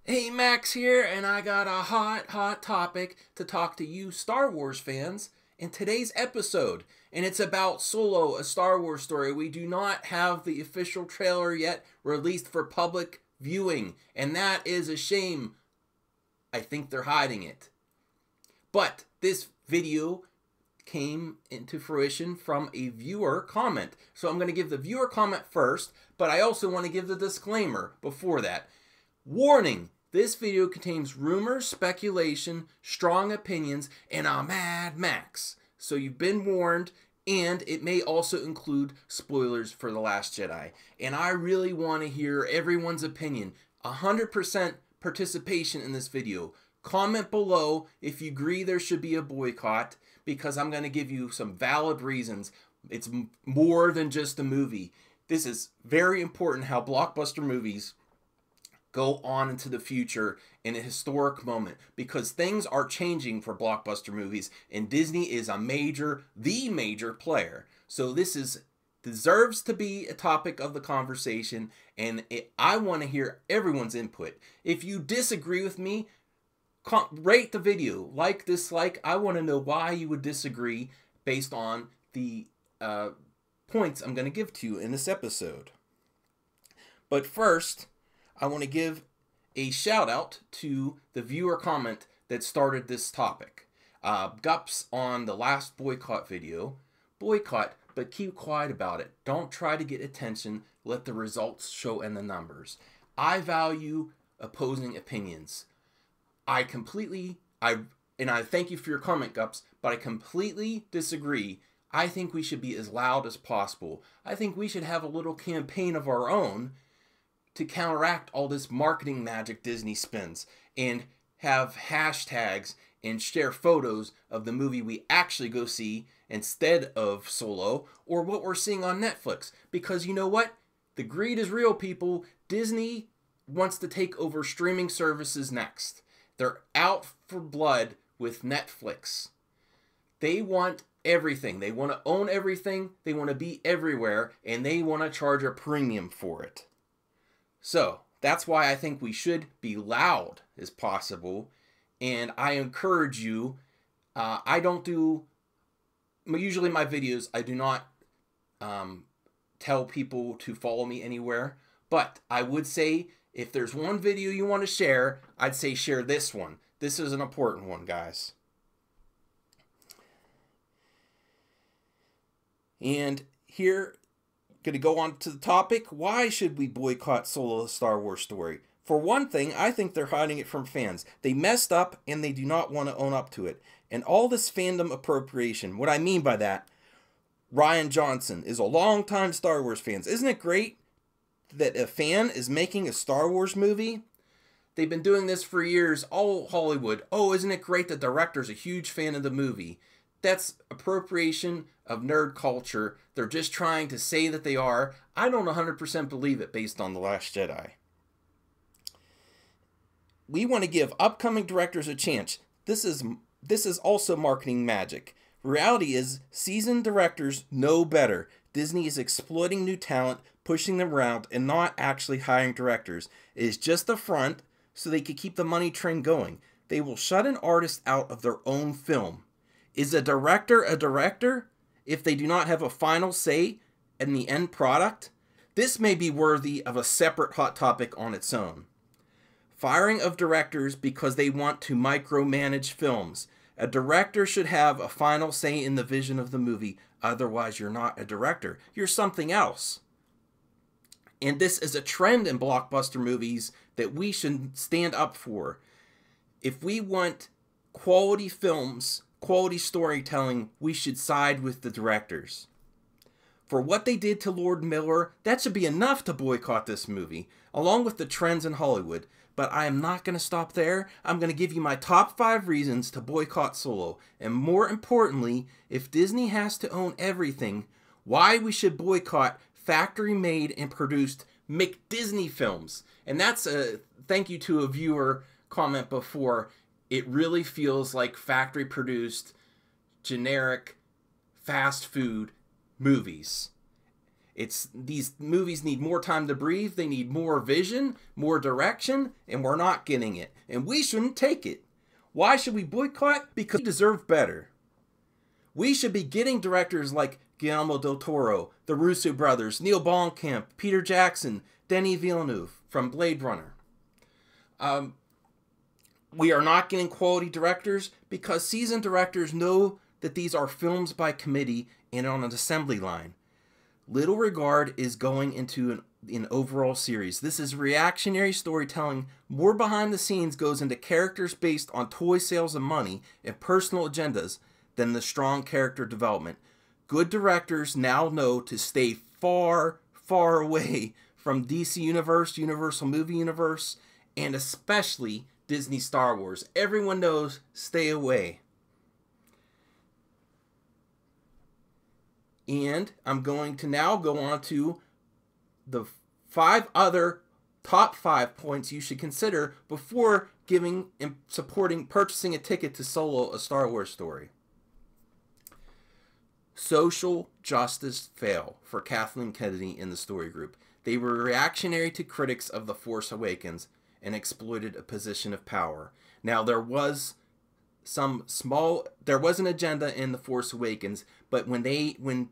Hey, Max here, and I got a hot topic to talk to you Star Wars fans in today's episode. And it's about Solo, a Star Wars story. We do not have the official trailer yet released for public viewing, and that is a shame. I think they're hiding it. But this video came into fruition from a viewer comment. So I'm going to give the viewer comment first, but I also want to give the disclaimer before that. Warning! This video contains rumors, speculation, strong opinions, and a Mad Max. So you've been warned, and it may also include spoilers for The Last Jedi. And I really want to hear everyone's opinion. 100% participation in this video. Comment below if you agree there should be a boycott, because I'm going to give you some valid reasons. It's more than just a movie. This is very important how blockbuster movies go on into the future in a historic moment, because things are changing for blockbuster movies and Disney is the major player. So this deserves to be a topic of the conversation, and I want to hear everyone's input. If you disagree with me, rate the video, like, dislike. I want to know why you would disagree based on the points I'm going to give to you in this episode. But first, I want to give a shout out to the viewer comment that started this topic. Gups on the last boycott video. Boycott, but keep quiet about it. Don't try to get attention. Let the results show in the numbers. I value opposing opinions. I thank you for your comment, Gups, but I completely disagree. I think we should be as loud as possible. I think we should have a little campaign of our own to counteract all this marketing magic Disney spends, and have hashtags and share photos of the movie we actually go see instead of Solo, or what we're seeing on Netflix. Because you know what? The greed is real, people. Disney wants to take over streaming services next. They're out for blood with Netflix. They want everything. They want to own everything. They want to be everywhere, and they want to charge a premium for it. So that's why I think we should be loud as possible, and I encourage you. Usually my videos, I do not tell people to follow me anywhere, but I would say if there's one video you want to share, I'd say share this one. This is an important one, guys. And here, going to go on to the topic. Why should we boycott Solo, the Star Wars story? For one thing, I think they're hiding it from fans. They messed up and they do not want to own up to it. And all this fandom appropriation, what I mean by that, Ryan Johnson is a longtime Star Wars fan. Isn't it great that a fan is making a Star Wars movie? They've been doing this for years, all Hollywood. Oh, isn't it great that the director's a huge fan of the movie? That's appropriation of nerd culture. They're just trying to say that they are. I don't 100% believe it based on The Last Jedi. We want to give upcoming directors a chance. This is also marketing magic. Reality is, seasoned directors know better. Disney is exploiting new talent, pushing them around, and not actually hiring directors. It is just a front so they can keep the money train going. They will shut an artist out of their own film. Is a director if they do not have a final say in the end product? This may be worthy of a separate hot topic on its own. Firing of directors because they want to micromanage films. A director should have a final say in the vision of the movie. Otherwise, you're not a director. You're something else. And this is a trend in blockbuster movies that we should stand up for. If we want quality films, quality storytelling, we should side with the directors. For what they did to Lord Miller, that should be enough to boycott this movie, along with the trends in Hollywood. But I am not going to stop there. I'm going to give you my top 5 reasons to boycott Solo. And more importantly, if Disney has to own everything, why we should boycott factory-made and produced McDisney films. And that's a thank you to a viewer comment before. It really feels like factory-produced, generic, fast food movies. These movies need more time to breathe. They need more vision, more direction, and we're not getting it. And we shouldn't take it. Why should we boycott? Because we deserve better. We should be getting directors like Guillermo del Toro, the Russo brothers, Neil Blomkamp, Peter Jackson, Denis Villeneuve from Blade Runner. We are not getting quality directors because seasoned directors know that these are films by committee and on an assembly line. Little regard is going into an overall series. This is reactionary storytelling. More behind the scenes goes into characters based on toy sales and money and personal agendas than the strong character development. Good directors now know to stay far, far away from DC Universe, Universal Movie Universe, and especially Disney Star Wars. Everyone knows, stay away. And I'm going to now go on to the 5 other top 5 points you should consider before giving and supporting purchasing a ticket to Solo, a Star Wars story. Social justice fail for Kathleen Kennedy in the story group. They were reactionary to critics of The Force Awakens and exploited a position of power. Now there was an agenda in The Force Awakens, but when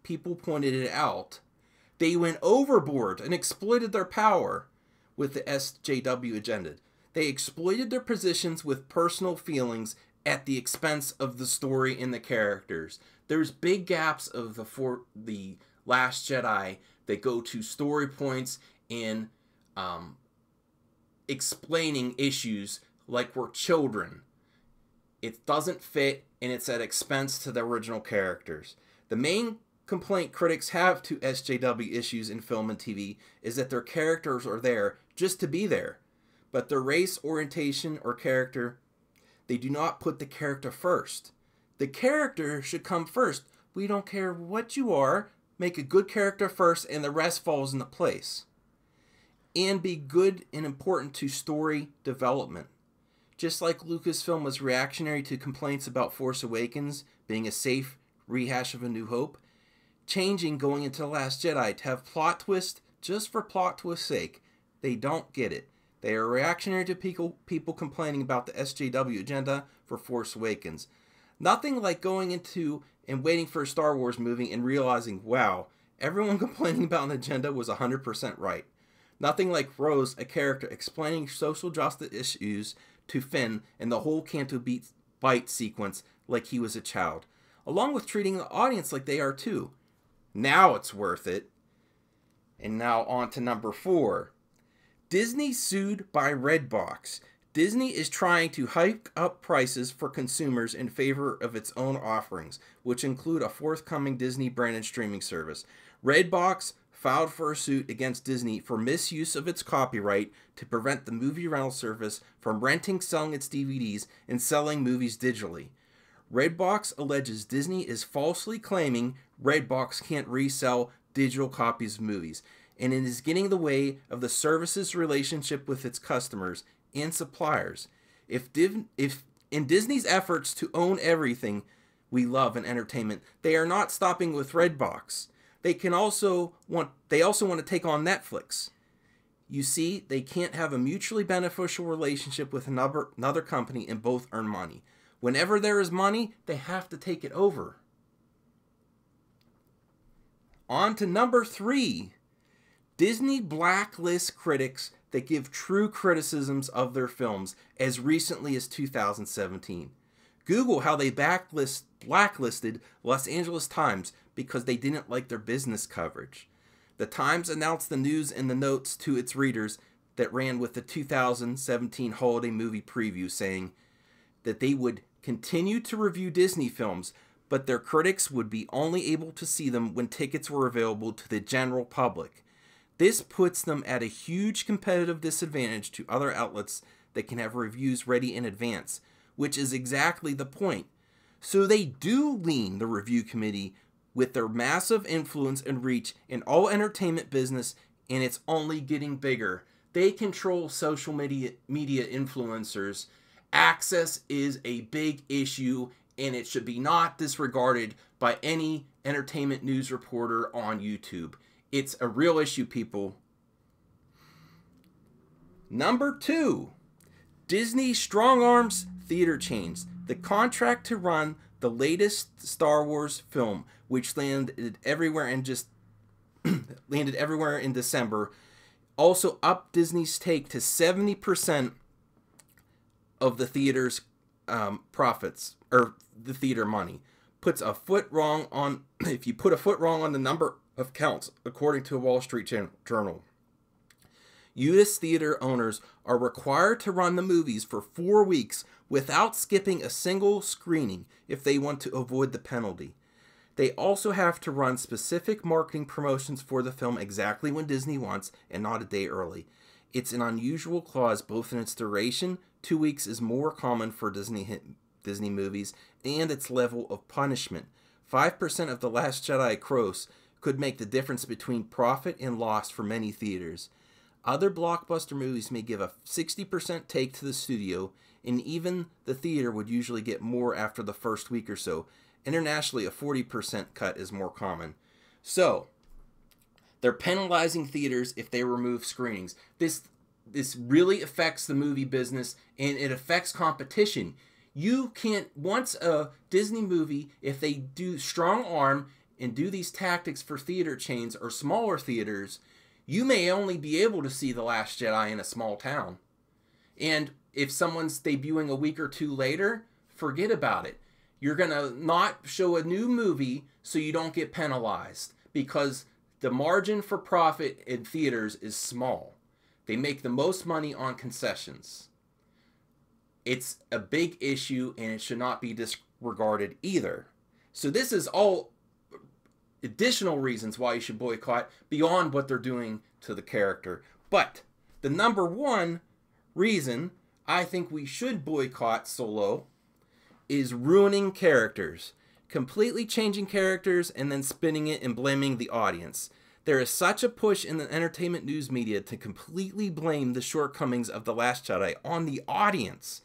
people pointed it out, they went overboard and exploited their power with the SJW agenda. They exploited their positions with personal feelings at the expense of the story and the characters. There's big gaps of the Last Jedi that go to story points in explaining issues like we're children. It doesn't fit, and it's at expense to the original characters. The main complaint critics have to SJW issues in film and TV is that their characters are there just to be there. But their race, orientation, or character, they do not put the character first. The character should come first. We don't care what you are. Make a good character first, and the rest falls into place. And be good and important to story development. Just like Lucasfilm was reactionary to complaints about Force Awakens being a safe rehash of A New Hope, changing going into The Last Jedi to have plot twist just for plot twist's sake. They don't get it. They are reactionary to people complaining about the SJW agenda for Force Awakens. Nothing like going into and waiting for a Star Wars movie and realizing, wow, everyone complaining about an agenda was 100% right. Nothing like Rose, a character, explaining social justice issues to Finn in the whole Canto Bite sequence like he was a child, along with treating the audience like they are too. Now it's worth it. And now on to number 4. Disney sued by Redbox. Disney is trying to hike up prices for consumers in favor of its own offerings, which include a forthcoming Disney-branded streaming service. Redbox filed for a suit against Disney for misuse of its copyright to prevent the movie rental service from selling its DVDs, and selling movies digitally. Redbox alleges Disney is falsely claiming Redbox can't resell digital copies of movies, and it is getting in the way of the service's relationship with its customers and suppliers. In Disney's efforts to own everything we love in entertainment, they are not stopping with Redbox. They also want to take on Netflix. You see, they can't have a mutually beneficial relationship with another company and both earn money. Whenever there is money, they have to take it over. On to number 3. Disney blacklists critics that give true criticisms of their films as recently as 2017. Google how they blacklisted Los Angeles Times because they didn't like their business coverage. The Times announced the news in the notes to its readers that ran with the 2017 holiday movie preview, saying that they would continue to review Disney films, but their critics would be only able to see them when tickets were available to the general public. This puts them at a huge competitive disadvantage to other outlets that can have reviews ready in advance, which is exactly the point. So they do lean the review committee with their massive influence and reach in all entertainment business, and it's only getting bigger. They control social media influencers. Access is a big issue, and it should be not disregarded by any entertainment news reporter on YouTube. It's a real issue, people. Number 2, Disney strong arms theater chains. The contract to run the latest Star Wars film, which landed everywhere in December, also upped Disney's take to 70% of the theater's profits, or the theater money. Puts a foot wrong on if you put a foot wrong on the number of counts, according to a Wall Street Journal. U.S. theater owners are required to run the movies for 4 weeks without skipping a single screening if they want to avoid the penalty. They also have to run specific marketing promotions for the film exactly when Disney wants and not a day early. It's an unusual clause both in its duration, 2 weeks is more common for Disney movies, and its level of punishment. 5% of The Last Jedi gross could make the difference between profit and loss for many theaters. Other blockbuster movies may give a 60% take to the studio, and even the theater would usually get more after the first week or so. Internationally, a 40% cut is more common. So, they're penalizing theaters if they remove screenings. This really affects the movie business, and it affects competition. You can't, once a Disney movie, if they do strong arm and do these tactics for theater chains or smaller theaters, you may only be able to see The Last Jedi in a small town. And if someone's debuting a week or two later, forget about it. You're going to not show a new movie so you don't get penalized, because the margin for profit in theaters is small. They make the most money on concessions. It's a big issue, and it should not be disregarded either. So this is all additional reasons why you should boycott beyond what they're doing to the character. But the number 1 reason I think we should boycott Solo is ruining characters. Completely changing characters and then spinning it and blaming the audience. There is such a push in the entertainment news media to completely blame the shortcomings of The Last Jedi on the audience.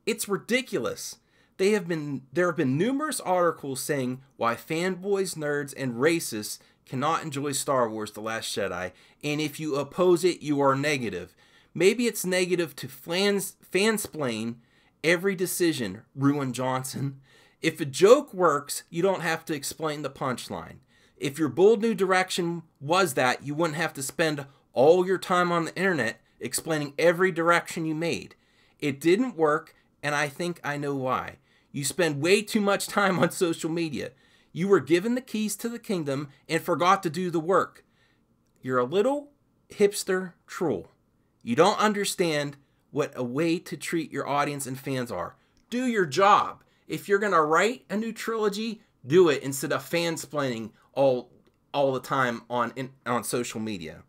It's ridiculous. There have been numerous articles saying why fanboys, nerds, and racists cannot enjoy Star Wars The Last Jedi, and if you oppose it, you are negative. Maybe it's negative to fansplain every decision, Ruin Johnson. If a joke works, you don't have to explain the punchline. If your bold new direction was that, you wouldn't have to spend all your time on the internet explaining every direction you made. It didn't work, and I think I know why. You spend way too much time on social media. You were given the keys to the kingdom and forgot to do the work. You're a little hipster troll. You don't understand what a way to treat your audience and fans are. Do your job. If you're going to write a new trilogy, do it instead of fansplaining all the time on social media.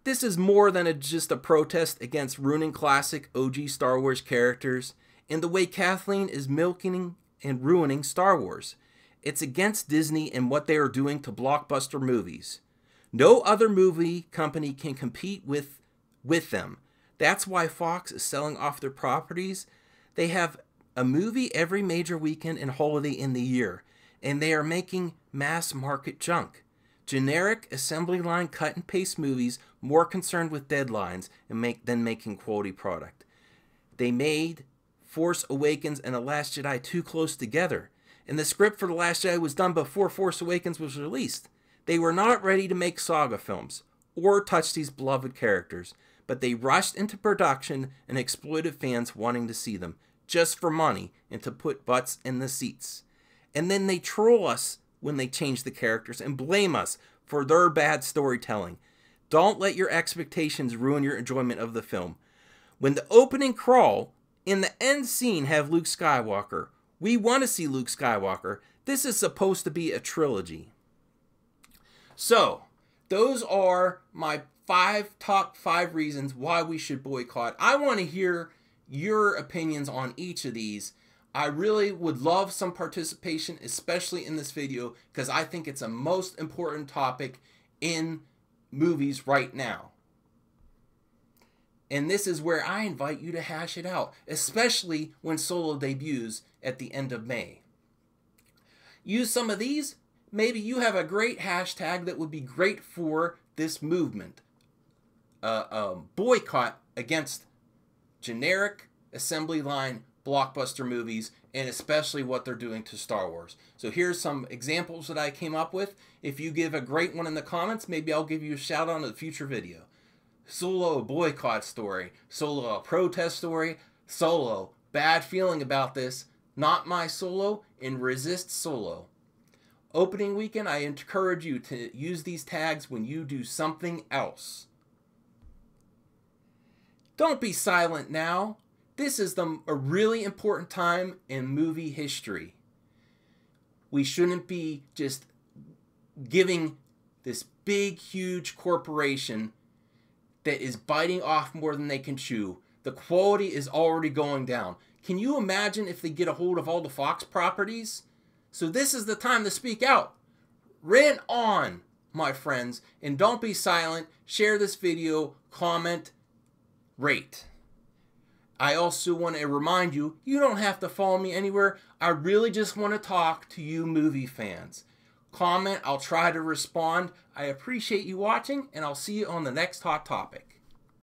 This is more than just a protest against ruining classic OG Star Wars characters and the way Kathleen is milking and ruining Star Wars. It's against Disney and what they are doing to blockbuster movies. No other movie company can compete with them. That's why Fox is selling off their properties. They have a movie every major weekend and holiday in the year, and they are making mass market junk. Generic assembly line cut and paste movies more concerned with deadlines than making quality product. They made Force Awakens and The Last Jedi too close together, and the script for The Last Jedi was done before Force Awakens was released. They were not ready to make saga films or touch these beloved characters, but they rushed into production and exploited fans wanting to see them just for money and to put butts in the seats. And then they troll us when they change the characters and blame us for their bad storytelling. Don't let your expectations ruin your enjoyment of the film. When the opening crawl and the end scene have Luke Skywalker, we want to see Luke Skywalker. This is supposed to be a trilogy. So, those are my top 5 reasons why we should boycott. I want to hear your opinions on each of these. I really would love some participation, especially in this video, because I think it's a most important topic in movies right now. And this is where I invite you to hash it out, especially when Solo debuts at the end of May. Use some of these, maybe you have a great hashtag that would be great for this movement. Boycott against generic assembly line blockbuster movies, and especially what they're doing to Star Wars. So here's some examples that I came up with. If you give a great one in the comments, maybe I'll give you a shout out in a future video. Solo, a boycott story. Solo, a protest story. Solo, bad feeling about this. Not my Solo, and resist Solo. Opening weekend, I encourage you to use these tags when you do something else. Don't be silent now. This is a really important time in movie history. We shouldn't be just giving this big, huge corporation that is biting off more than they can chew. The quality is already going down. Can you imagine if they get a hold of all the Fox properties? So this is the time to speak out. Rant on, my friends, and don't be silent. Share this video, comment, rate. I also want to remind you, you don't have to follow me anywhere. I really just want to talk to you movie fans. Comment, I'll try to respond. I appreciate you watching, and I'll see you on the next hot topic.